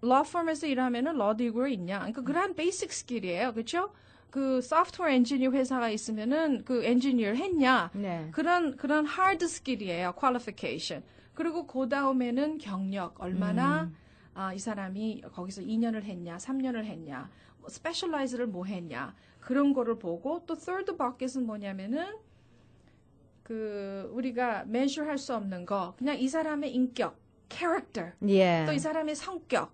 Speaker 14: 러펌에서 일하면은 러디그로 있냐. 그러니까 그런 베이직 스킬이에요. 그렇죠? 그 소프트웨어 엔지니어 회사가 있으면은 그 엔지니어를 했냐. 그런 하드 스킬이에요. 퀄리피케이션. 그리고 그 다음에는 경력 얼마나 이 사람이 거기서 2년을 했냐, 3년을 했냐, 스페셜라이즈를 뭐 했냐, 그런 거를 보고 또 third bucket은 뭐냐면은 그 우리가 measure 할 수 없는 거, 그냥 이 사람의 인격, character, 또 이 사람의 성격,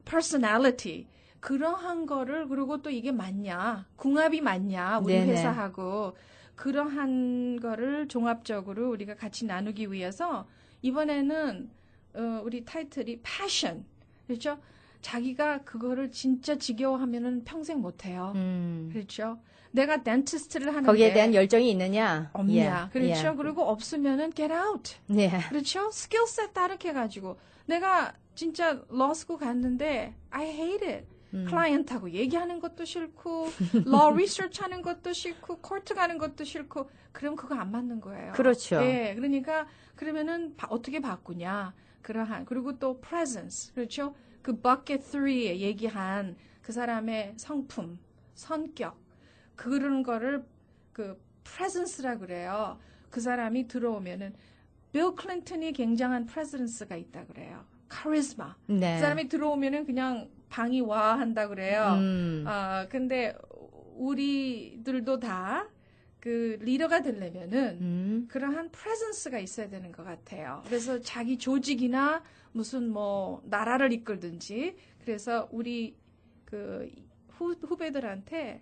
Speaker 14: personality, 그러한 거를 그리고 또 이게 맞냐, 궁합이 맞냐, 우리 회사하고 그러한 거를 종합적으로 우리가 같이 나누기 위해서 이번에는 우리 타이틀이 passion. 그렇죠? 자기가 그거를 진짜 지겨워하면은 평생 못해요. 그렇죠? 내가 덴티스트를 하는데
Speaker 4: 거기에 대한 열정이 있느냐?
Speaker 14: 없냐? 그렇죠? 그리고 없으면은 get out. 그렇죠? 스킬셋 다르게 가지고 내가 진짜 러스쿨 갔는데 I hate it. 클라이언트하고 얘기하는 것도 싫고 law research 하는 것도 싫고 코트 가는 것도 싫고 그럼 그거 안 맞는 거예요.
Speaker 4: 그렇죠.
Speaker 14: 네, 그러니까 그러면은 어떻게 바꾸냐? 그러한 그리고 또 presence 그렇죠? 그 bucket 3에 얘기한 그 사람의 성품, 성격 그런 거를 그 presence라 그래요. 그 사람이 들어오면은 빌 클린턴이 굉장한 presence가 있다 그래요. 카리스마. 그 사람이 들어오면은 그냥 방이 와 한다 그래요. 근데 우리들도 다 그 리더가 되려면은 그러한 프레젠스가 있어야 되는 것 같아요. 그래서 자기 조직이나 무슨 뭐 나라를 이끌든지 그래서 우리 그 후배들한테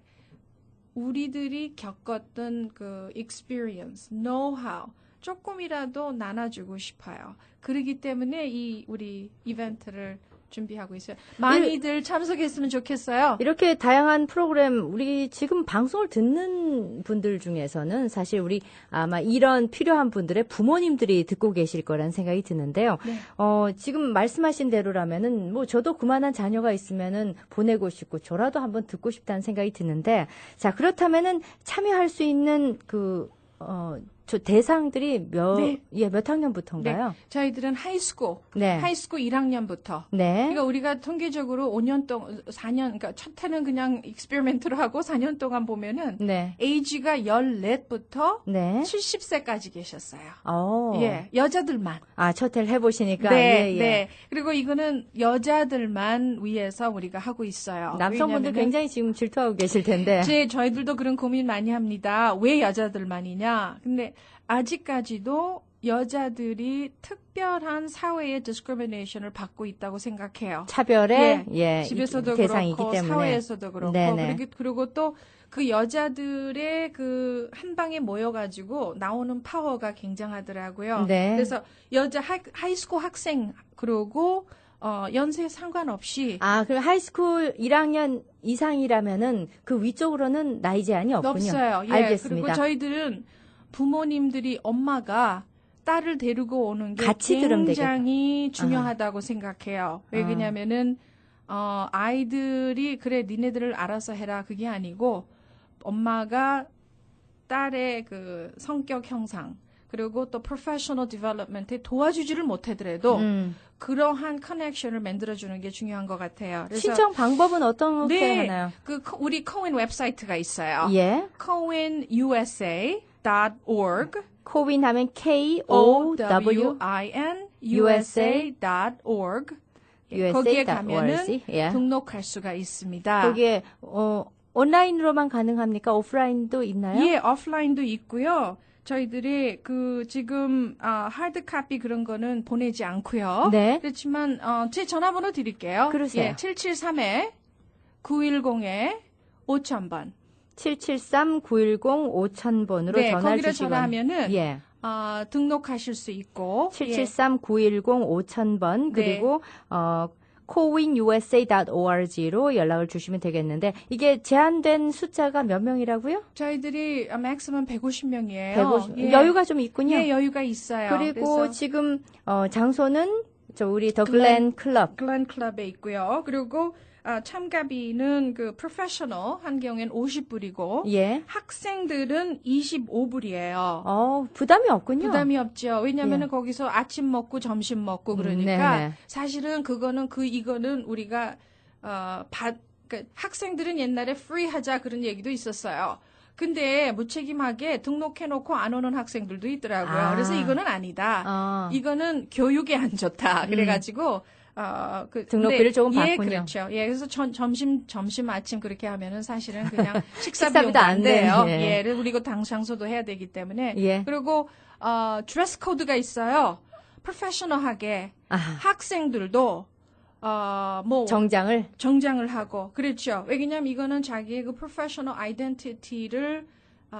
Speaker 14: 우리들이 겪었던 그 experience, know-how 조금이라도 나눠주고 싶어요. 그러기 때문에 이 우리 이벤트를 준비하고 있어요. 많이들 참석했으면 좋겠어요.
Speaker 4: 이렇게 다양한 프로그램, 우리 지금 방송을 듣는 분들 중에서는 사실 우리 아마 이런 필요한 분들의 부모님들이 듣고 계실 거란 생각이 드는데요.
Speaker 14: 네.
Speaker 4: 지금 말씀하신 대로라면은 뭐 저도 그만한 자녀가 있으면은 보내고 싶고 저라도 한번 듣고 싶다는 생각이 드는데, 자, 그렇다면은 참여할 수 있는 저 대상들이 몇 학년부터인가요?
Speaker 14: 네. 저희들은 하이스쿨,
Speaker 4: 네.
Speaker 14: 하이스쿨 1학년부터.
Speaker 4: 네.
Speaker 14: 그러니까 우리가 통계적으로 5년 동안, 4년, 그러니까 첫 해는 그냥 익스페리멘트로 하고 4년 동안 보면은
Speaker 4: 네.
Speaker 14: 에이지가 14부터
Speaker 4: 네.
Speaker 14: 70세까지 계셨어요.
Speaker 4: 오.
Speaker 14: 예, 여자들만.
Speaker 4: 아, 첫 해를 해보시니까.
Speaker 14: 네,
Speaker 4: 예.
Speaker 14: 네. 그리고 이거는 여자들만 위해서 우리가 하고 있어요.
Speaker 4: 남성분들 굉장히 지금 질투하고 계실 텐데.
Speaker 14: 저희들도 그런 고민 많이 합니다. 왜 여자들만이냐? 근데 아직까지도 여자들이 특별한 사회의 discrimination을 받고 있다고 생각해요.
Speaker 4: 차별의
Speaker 14: 집에서도
Speaker 4: 대상이기
Speaker 14: 그렇고
Speaker 4: 때문에.
Speaker 14: 사회에서도 그렇고
Speaker 4: 네네.
Speaker 14: 그리고 또 그 여자들의 그 한 방에 모여가지고 나오는 파워가 굉장하더라고요.
Speaker 4: 네.
Speaker 14: 그래서 여자 하이스쿨 학생 그러고 연세 상관없이
Speaker 4: 그럼 하이스쿨 1학년 이상이라면은 그 위쪽으로는 나이 제한이 없군요.
Speaker 14: 없어요. 예,
Speaker 4: 알겠습니다.
Speaker 14: 그리고 저희들은 부모님들이 엄마가 딸을 데리고 오는 게
Speaker 4: 같이 들으면
Speaker 14: 굉장히 중요하다고 생각해요. 왜냐면은 아이들이 그래 니네들을 알아서 해라 그게 아니고 엄마가 딸의 그 성격 형상 그리고 또 프로페셔널 디벨롭먼트에 도와주지를 못하더라도 그러한 커넥션을 만들어주는 게 중요한 것 같아요. 그래서
Speaker 4: 신청 방법은 어떻게 하나요?
Speaker 14: 우리 코윈 웹사이트가 있어요.
Speaker 4: 예.
Speaker 14: cowinusa.org
Speaker 4: 코윈 하면 KOWIN
Speaker 14: USA.org 거기에 가면은 등록할 수가 있습니다.
Speaker 4: 거기에 온라인으로만 가능합니까? 오프라인도 있나요?
Speaker 14: 예, 오프라인도 있고요. 저희들이 지금 하드 카피 그런 거는 보내지 않고요.
Speaker 4: 네.
Speaker 14: 그렇지만 제 전화번호 드릴게요.
Speaker 4: 그러세요.
Speaker 14: 예, 773-910-5000번.
Speaker 4: 773-910-5000번으로
Speaker 14: 네,
Speaker 4: 전화를
Speaker 14: 거기를
Speaker 4: 주시거나.
Speaker 14: 전화하면은
Speaker 4: 예.
Speaker 14: 등록하실 수 있고
Speaker 4: 773-910-5000번 그리고 cowinusa.org로 연락을 주시면 되겠는데 이게 제한된 숫자가 몇 명이라고요?
Speaker 14: 저희들이 maximum 150명이에요.
Speaker 4: 예. 여유가 좀 있군요.
Speaker 14: 예, 여유가 있어요.
Speaker 4: 그리고
Speaker 14: 그래서
Speaker 4: 지금 장소는 우리 더 글렌 클럽.
Speaker 14: 글렌 클럽에 있고요. 그리고 참가비는 그 프로페셔널 한 경우엔 50불이고
Speaker 4: 예.
Speaker 14: 학생들은 25불이에요.
Speaker 4: 부담이 없군요.
Speaker 14: 부담이 없죠. 왜냐면은 거기서 아침 먹고 점심 먹고 그러니까
Speaker 4: 네네.
Speaker 14: 사실은 이거는 우리가 그러니까 학생들은 옛날에 free 하자 그런 얘기도 있었어요. 근데 무책임하게 등록해놓고 안 오는 학생들도 있더라고요. 그래서 이거는 아니다. 이거는 교육에 안 좋다. 그래가지고
Speaker 4: 등록비를 조금 받군요.
Speaker 14: 예, 그렇죠. 예, 그래서 점심, 아침 그렇게 하면은 사실은 그냥 식사비용도 안 돼요. 예, 그리고 장소도 해야 되기 때문에.
Speaker 4: 예.
Speaker 14: 그리고 드레스 코드가 있어요. 프로페셔널하게 학생들도 정장을 하고 그렇죠. 왜냐면 이거는 자기의 그 프로페셔널 아이덴티티를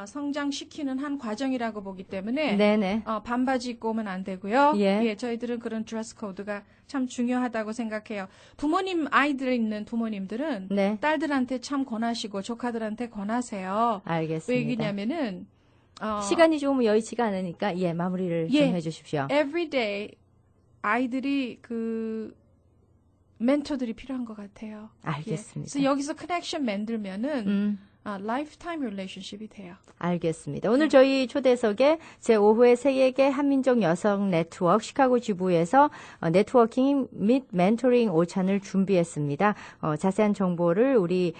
Speaker 14: 성장시키는 한 과정이라고 보기 때문에
Speaker 4: 네네.
Speaker 14: 반바지 입고 오면 안 되고요.
Speaker 4: 예.
Speaker 14: 저희들은 그런 드레스 코드가 참 중요하다고 생각해요. 아이들 있는 부모님들은
Speaker 4: 네.
Speaker 14: 딸들한테 참 권하시고 조카들한테 권하세요.
Speaker 4: 알겠습니다.
Speaker 14: 왜냐면은
Speaker 4: 시간이 조금 여의치가 않으니까 마무리를 좀 해주십시오.
Speaker 14: everyday 아이들이 멘토들이 필요한 것 같아요.
Speaker 4: 알겠습니다.
Speaker 14: 그래서 여기서 커넥션 만들면은 lifetime relationship이 돼요.
Speaker 4: 알겠습니다. 오늘 저희 초대석에 제5회 세계계 한민족 여성 네트워크 시카고 지부에서 네트워킹 및 멘토링 오찬을 준비했습니다. 자세한 정보를 우리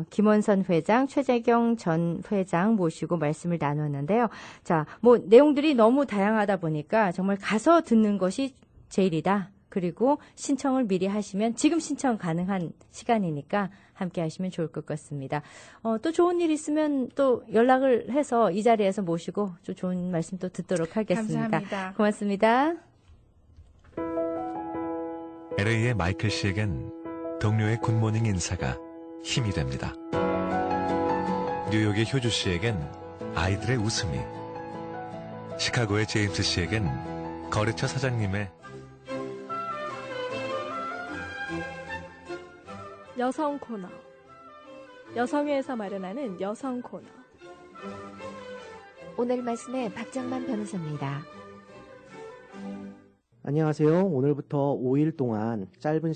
Speaker 4: 김원선 회장, 최재경 전 회장 모시고 말씀을 나눴는데요. 자, 내용들이 너무 다양하다 보니까 정말 가서 듣는 것이 제일이다. 그리고 신청을 미리 하시면 지금 신청 가능한 시간이니까 함께 하시면 좋을 것 같습니다. 또 좋은 일 있으면 또 연락을 해서 이 자리에서 모시고 좀 좋은 말씀 또 듣도록 하겠습니다.
Speaker 14: 감사합니다.
Speaker 4: 고맙습니다.
Speaker 15: LA의 마이클 씨에겐 동료의 굿모닝 인사가 힘이 됩니다. 뉴욕의 효주 씨에겐 아이들의 웃음이, 시카고의 제임스 씨에겐 거래처 사장님의
Speaker 16: 여성 코너. 여성회에서 마련하는 여성 코너.
Speaker 12: 오늘 말씀의 박정만 변호사입니다.
Speaker 17: 안녕하세요. 오늘부터 5일 동안 짧은